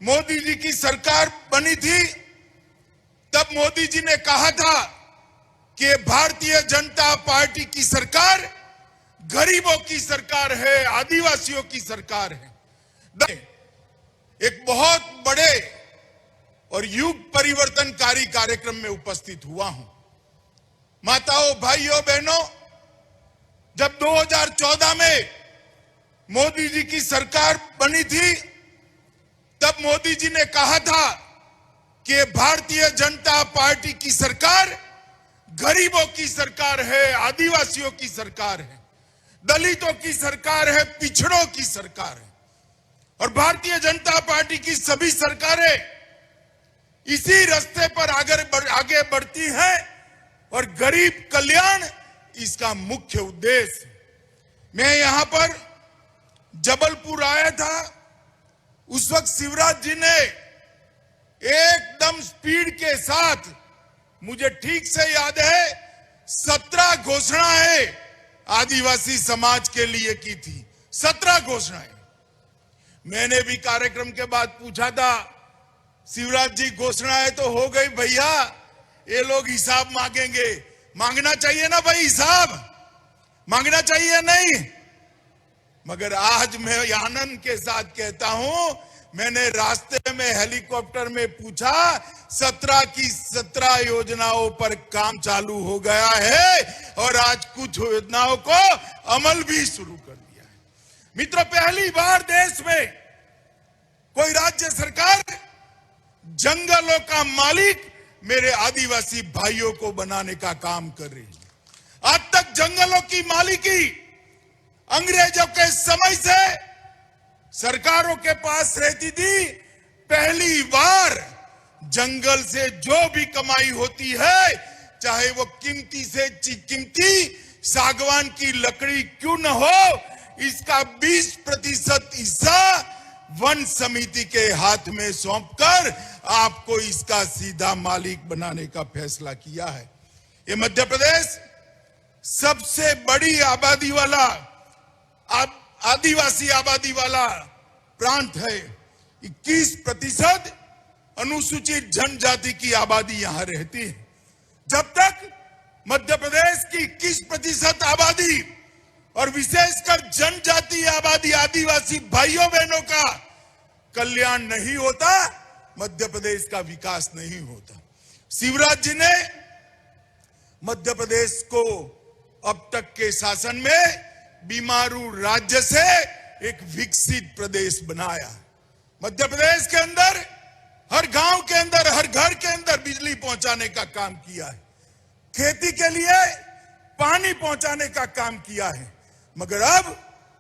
मोदी जी की सरकार बनी थी तब मोदी जी ने कहा था कि भारतीय जनता पार्टी की सरकार गरीबों की सरकार है, आदिवासियों की सरकार है। एक बहुत बड़े और युग परिवर्तनकारी कार्यक्रम में उपस्थित हुआ हूं। माताओं, भाइयों, बहनों, जब 2014 में मोदी जी की सरकार बनी थी तब मोदी जी ने कहा था कि भारतीय जनता पार्टी की सरकार गरीबों की सरकार है, आदिवासियों की सरकार है, दलितों की सरकार है, पिछड़ों की सरकार है। और भारतीय जनता पार्टी की सभी सरकारें इसी रास्ते पर आगे बढ़ती हैं और गरीब कल्याण इसका मुख्य उद्देश्य। मैं यहां पर जबलपुर आया था, उस वक्त शिवराज जी ने एकदम स्पीड के साथ, मुझे ठीक से याद है, 17 घोषणाएं आदिवासी समाज के लिए की थी। 17 घोषणाएं। मैंने भी कार्यक्रम के बाद पूछा था, शिवराज जी घोषणाएं तो हो गई भैया, ये लोग हिसाब मांगेंगे। मांगना चाहिए ना भाई, हिसाब मांगना चाहिए नहीं? मगर आज मैं आनंद के साथ कहता हूं, मैंने रास्ते में हेलीकॉप्टर में पूछा, 17 की 17 योजनाओं पर काम चालू हो गया है और आज कुछ योजनाओं को अमल भी शुरू कर दिया है। मित्रों, पहली बार देश में कोई राज्य सरकार जंगलों का मालिक मेरे आदिवासी भाइयों को बनाने का काम कर रही है। आज तक जंगलों की मालिकी अंग्रेजों के समय से सरकारों के पास रहती थी। पहली बार जंगल से जो भी कमाई होती है, चाहे वो कीमती से कीमती सागवान की लकड़ी क्यों न हो, इसका 20% हिस्सा वन समिति के हाथ में सौंपकर आपको इसका सीधा मालिक बनाने का फैसला किया है। ये मध्य प्रदेश सबसे बड़ी आबादी वाला, आदिवासी आबादी वाला प्रांत है। 21% अनुसूचित जनजाति की आबादी यहां रहती है। जब तक मध्य प्रदेश की 21% आबादी और विशेषकर जनजाति आबादी, आदिवासी भाइयों बहनों का कल्याण नहीं होता, मध्य प्रदेश का विकास नहीं होता। शिवराज जी ने मध्य प्रदेश को अब तक के शासन में बीमारू राज्य से एक विकसित प्रदेश बनाया। मध्य प्रदेश के अंदर हर गांव के अंदर, हर घर के अंदर बिजली पहुंचाने का काम किया है। खेती के लिए पानी पहुंचाने का काम किया है। मगर अब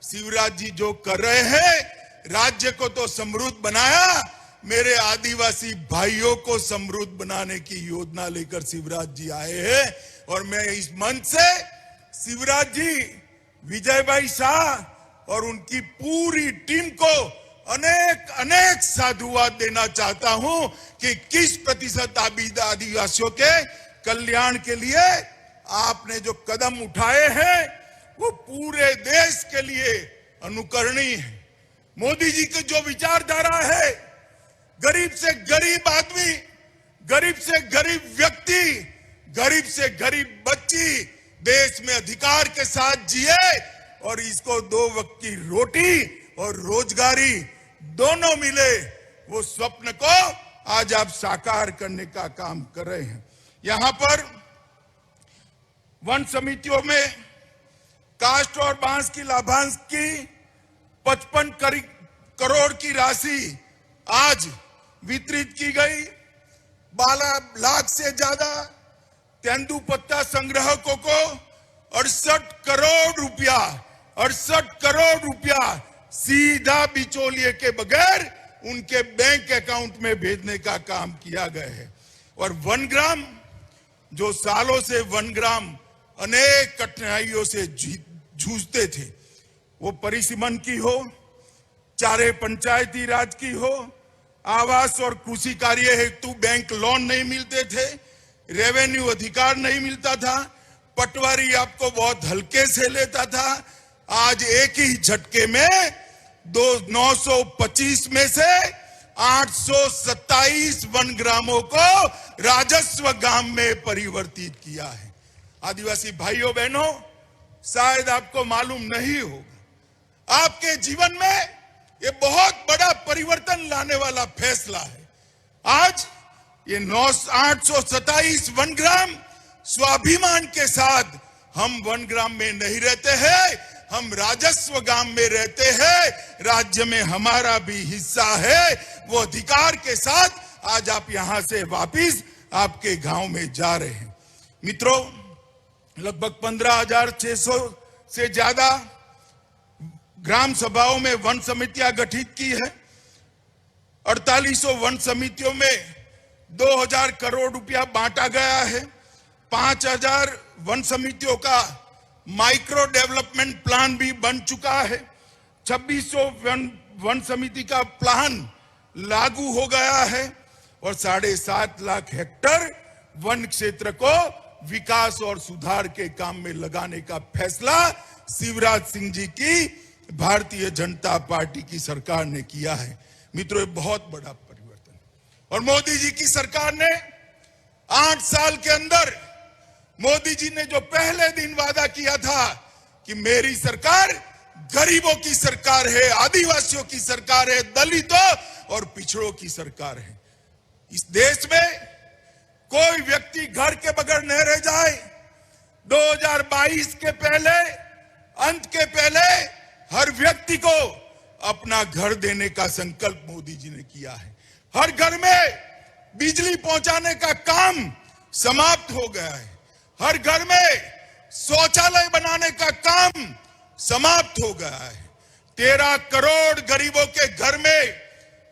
शिवराज जी जो कर रहे हैं, राज्य को तो समृद्ध बनाया, मेरे आदिवासी भाइयों को समृद्ध बनाने की योजना लेकर शिवराज जी आए हैं। और मैं इस मंच से शिवराज जी, विजय भाई शाह और उनकी पूरी टीम को अनेक अनेक साधुवाद देना चाहता हूं कि 21% आदिवासियों के कल्याण के लिए आपने जो कदम उठाए हैं वो पूरे देश के लिए अनुकरणीय है। मोदी जी की जो विचारधारा है, गरीब से गरीब आदमी, गरीब से गरीब व्यक्ति, गरीब से गरीब बच्ची देश में अधिकार के साथ जिए और इसको 2 वक्त की रोटी और रोजगारी दोनों मिले, वो स्वप्न को आज आप साकार करने का काम कर रहे हैं। यहां पर वन समितियों में काष्ठ और बांस की लाभांश की 55 करोड़ की राशि आज वितरित की गई। 12 लाख से ज्यादा तेंदुपत्ता संग्राहकों को 68 करोड़ रुपया सीधा बिचौलिए के बगैर उनके बैंक अकाउंट में भेजने का काम किया गया है। और वनग्राम, जो सालों से वनग्राम अनेक कठिनाइयों से जूझते थे, वो परिसीमन की हो, चाहे पंचायती राज की हो, आवास और कृषि कार्य हेतु बैंक लोन नहीं मिलते थे, रेवेन्यू अधिकार नहीं मिलता था, पटवारी आपको बहुत हल्के से लेता था। आज एक ही झटके में 925 में से 827 वन ग्रामों को राजस्व ग्राम में परिवर्तित किया है। आदिवासी भाइयों बहनों, शायद आपको मालूम नहीं होगा, आपके जीवन में ये बहुत बड़ा परिवर्तन लाने वाला फैसला है। आज ये 827 वन ग्राम स्वाभिमान के साथ हम वन ग्राम में नहीं रहते हैं, हम राजस्व ग्राम में रहते हैं। राज्य में हमारा भी हिस्सा है। वो अधिकार के साथ आज आप यहां से वापिस आपके गांव में जा रहे हैं। मित्रों, लगभग 15,600 से ज्यादा ग्राम सभाओं में वन समितियां गठित की है। 4800 वन समितियों में 2000 करोड़ रुपया बांटा गया है। 5000 वन समितियों का माइक्रो डेवलपमेंट प्लान भी बन चुका है। 2600 वन समिति का प्लान लागू हो गया है और 7.5 लाख हेक्टेयर वन क्षेत्र को विकास और सुधार के काम में लगाने का फैसला शिवराज सिंह जी की भारतीय जनता पार्टी की सरकार ने किया है। मित्रों, ये बहुत बड़ा परिवर्तन। और मोदी जी की सरकार ने 8 साल के अंदर मोदी जी ने जो पहले दिन वादा किया था कि मेरी सरकार गरीबों की सरकार है, आदिवासियों की सरकार है, दलितों और पिछड़ों की सरकार है। इस देश में कोई व्यक्ति घर के बगैर न रह जाए। 2022 के पहले, अंत के पहले हर व्यक्ति को अपना घर देने का संकल्प मोदी जी ने किया है। हर घर में बिजली पहुंचाने का काम समाप्त हो गया है। हर घर में शौचालय बनाने का काम समाप्त हो गया है। 13 करोड़ गरीबों के घर में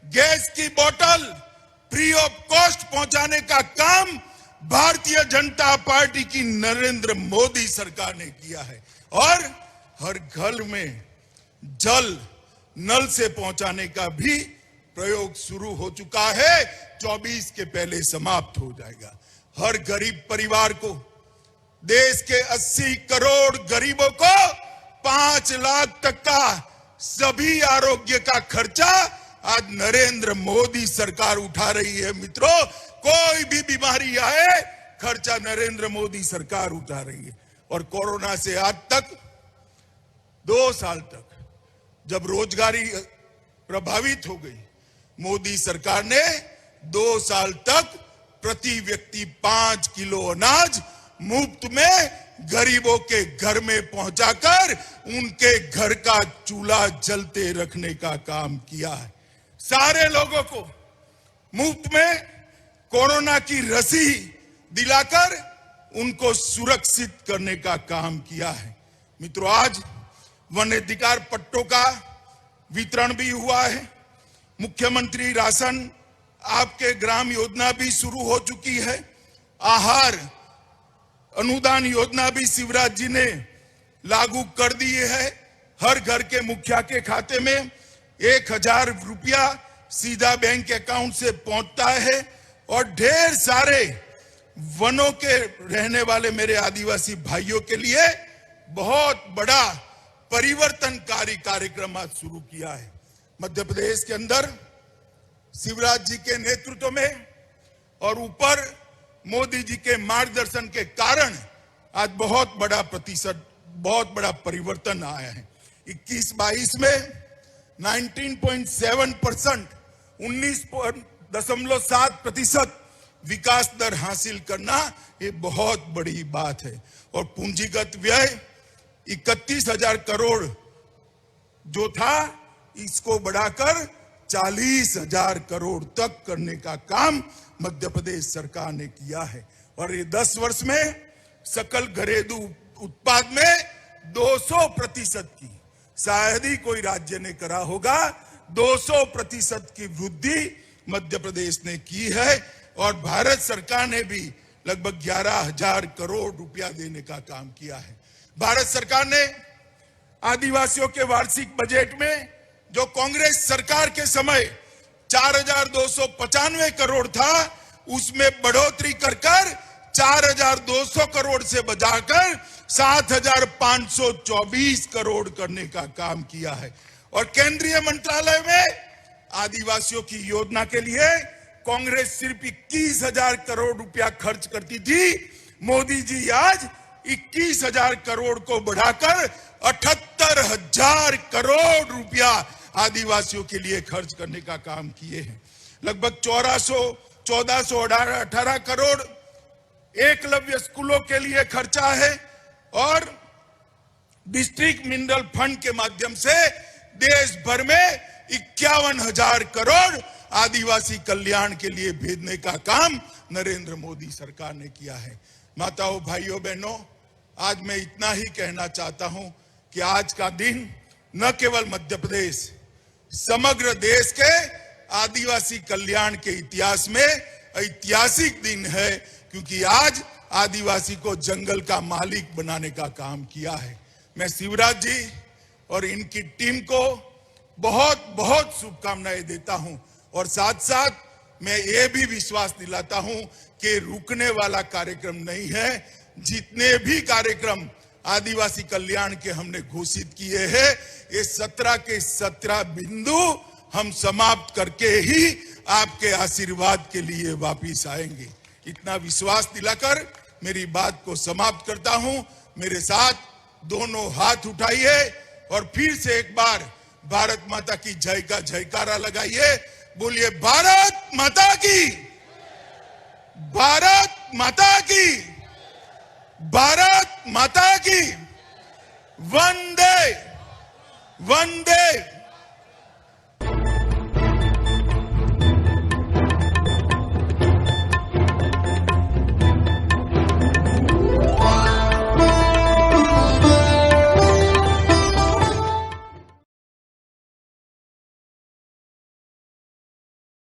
गैस की बोतल फ्री ऑफ कॉस्ट पहुंचाने का काम भारतीय जनता पार्टी की नरेंद्र मोदी सरकार ने किया है। और हर घर में जल नल से पहुंचाने का भी प्रयोग शुरू हो चुका है। 24 के पहले समाप्त हो जाएगा। हर गरीब परिवार को, देश के 80 करोड़ गरीबों को 5 लाख तक का सभी आरोग्य का खर्चा आज नरेंद्र मोदी सरकार उठा रही है। मित्रों, कोई भी बीमारी आए, खर्चा नरेंद्र मोदी सरकार उठा रही है। और कोरोना से आज तक 2 साल तक जब रोजगारी प्रभावित हो गई, मोदी सरकार ने 2 साल तक प्रति व्यक्ति 5 किलो अनाज मुफ्त में गरीबों के घर में पहुंचाकर उनके घर का चूल्हा जलते रखने का काम किया है। सारे लोगों को मुफ्त में कोरोना की रसी दिलाकर उनको सुरक्षित करने का काम किया है। मित्रों, आज वन अधिकार पट्टों का वितरण भी हुआ है। मुख्यमंत्री राशन आपके ग्राम योजना भी शुरू हो चुकी है। आहार अनुदान योजना भी शिवराज जी ने लागू कर दी है। हर घर के मुखिया के खाते में 1000 रुपया सीधा बैंक अकाउंट से पहुंचता है। और ढेर सारे वनों के रहने वाले मेरे आदिवासी भाइयों के लिए बहुत बड़ा परिवर्तनकारी कार्यक्रम आज शुरू किया है। मध्य प्रदेश के अंदर शिवराज जी के नेतृत्व में और ऊपर मोदी जी के मार्गदर्शन के कारण आज बहुत बड़ा परिवर्तन आया है। 21-22 में 19.7%, 19.7% विकास दर हासिल करना ये बहुत बड़ी बात है। और पूंजीगत व्यय 31,000 करोड़ जो था, इसको बढ़ाकर 40,000 करोड़ तक करने का काम मध्य प्रदेश सरकार ने किया है। और ये 10 वर्ष में सकल घरेलू उत्पाद में 200% की, शायद ही कोई राज्य ने करा होगा, 200% की वृद्धि मध्य प्रदेश ने की है। और भारत सरकार ने भी लगभग 11,000 करोड़ रुपया देने का काम किया है। भारत सरकार ने आदिवासियों के वार्षिक बजट में जो कांग्रेस सरकार के समय 4,295 करोड़ था, उसमें बढ़ोतरी कर 4,200 करोड़ से बढ़ाकर 7,524 करोड़ करने का काम किया है। और केंद्रीय मंत्रालय में आदिवासियों की योजना के लिए कांग्रेस सिर्फ 21,000 करोड़ रुपया खर्च करती थी। मोदी जी आज 21,000 करोड़ को बढ़ाकर 78,000 करोड़ रुपया आदिवासियों के लिए खर्च करने का काम किए हैं। लगभग 1418 करोड़ एकलव्य स्कूलों के लिए खर्चा है और डिस्ट्रिक्ट मिनरल फंड के माध्यम से देश भर में 51,000 करोड़ आदिवासी कल्याण के लिए भेजने का काम नरेंद्र मोदी सरकार ने किया है। माताओं, भाइयों, बहनों, आज मैं इतना ही कहना चाहता हूं कि आज का दिन न केवल मध्य प्रदेश, समग्र देश के आदिवासी कल्याण के इतिहास में ऐतिहासिक दिन है, क्योंकि आज आदिवासी को जंगल का मालिक बनाने का काम किया है। मैं शिवराज जी और इनकी टीम को बहुत बहुत शुभकामनाएं देता हूं और साथ साथ मैं ये भी विश्वास दिलाता हूं कि रुकने वाला कार्यक्रम नहीं है। जितने भी कार्यक्रम आदिवासी कल्याण के हमने घोषित किए हैं, ये 17 के 17 बिंदु हम समाप्त करके ही आपके आशीर्वाद के लिए वापिस आएंगे। इतना विश्वास दिलाकर मेरी बात को समाप्त करता हूं। मेरे साथ दोनों हाथ उठाइए और फिर से एक बार भारत माता की जय का जयकारा लगाइए। बोलिए भारत माता की, भारत माता की, भारत माता की। वंदे वंदे